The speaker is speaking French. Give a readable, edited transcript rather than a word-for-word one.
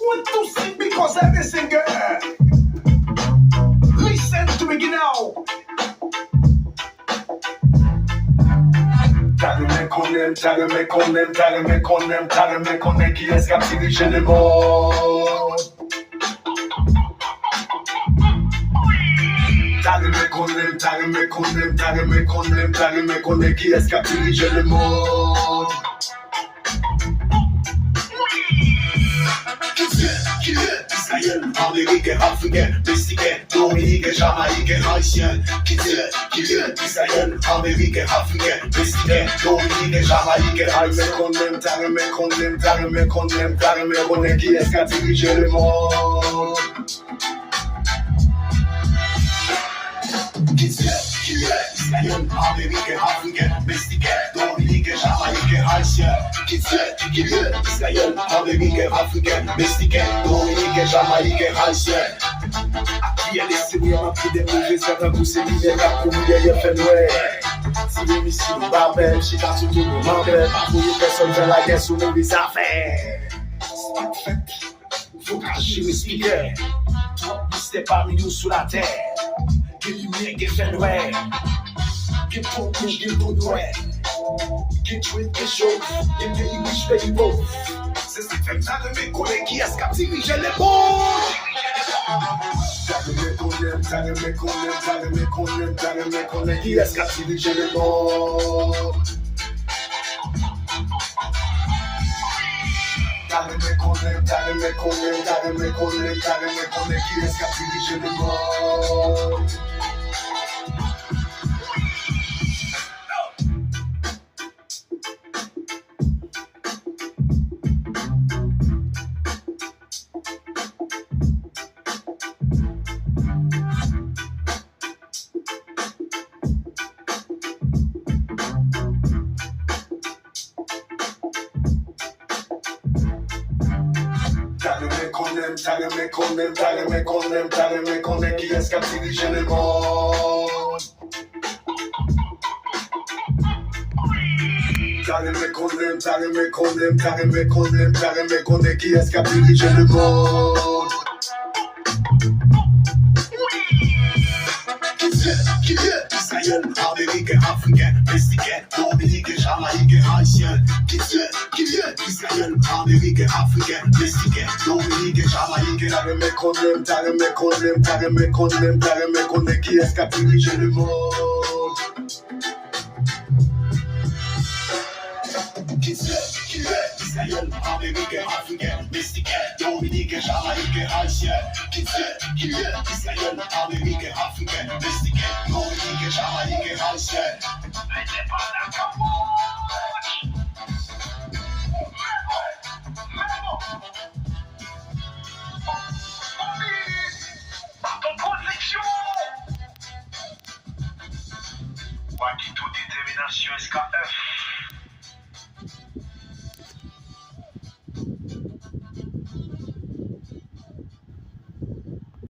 want to sing because I'm a singer. Listen to me now. T'as le mec qu'on aime, t'as le mec qu'on aime, t'as le mec qu'on aime, t'as le mec qu'on aime qui laisse qu'à diriger le monde. T'as le mec qu'on aime, t'as le mec qu'on aime, t'as le mec qu'on aime, t'as le mec qu'on aime qui laisse qu'à diriger le monde. Israël, américain, africain, mexicain, dominicain, jamaïcain, haïtien. Qui est Israël, américain, africain, mexicain, dominicain, jamaïcain, haïtien. T'as le mec qu'on aime, t'as le mec qu'on aime, t'as le mec qu'on aime qui est-ce qui a dirigé le monde. Qui est Israël, américain, africain, mexicain, dominicain, jamaïcain, haïtien. Qui est Israël, américain, africain, mexicain, dominicain, jamaïcain, haïtien. Qui a laissé oui, on a pris des mauvais certains coups, c'est l'idée de la première, il a fait noir. Si les missiles nous barbellent, je t'as surtout nous m'embête. Pas pour une personne dans la guerre sous nos affaires. Faut cacher le speaker. Toi, c'était parmi nous sous la terre. Quelle lumière qui fait noir. Quelle pompe, quelle peau noire. Quelle truc, quelle chose. Quel pays riche, pays pauvre. C'est ce qui fait ça de mes collègues qui est-ce qu'a dirigé les bons. T'as le mec qu'on aime, t'as le mec qu'on aime, t'as le mec qu'on aime, t'as le mec qu'on aime qui est-ce qu'a dirigé les bons. T'as le mec qu'on aime, t'as le mec qu'on aime, t'as le mec qu'on aime, t'as le mec qu'on aime qui est-ce qu'a dirigé le monde. T'as le mec qu'on aime, t'as le mec qu'on aime, t'as le mec qu'on aime, t'as le mec qu'on aime qui est-ce qui a dirigé le monde. T'as le mec qu'on aime, t'as le mec qu'on aime, t'as le mec qu'on aime, t'as le mec qu'on aime qui est-ce qui a dirigé le monde. Qui est Israël, américain, africain, mexicain, dominicain, jamaïcain, haïtien. Qui est Israël, américain, africain, mexicain, dominicain, jamaïcain. T'as le mec qu'on aime, t'as le mec qu'on aime, t'as le mec qu'on aime, t'as le mec qu'on aime qui est-ce qui a dirigé le monde. Qui est Israël, américain, africain, mexicain, dominicain, jamaïcain, haïtien. Qui est Israël, américain, africain, mexicain, dominicain, jamaïcain, haïtien. Wakito Détermination SKF.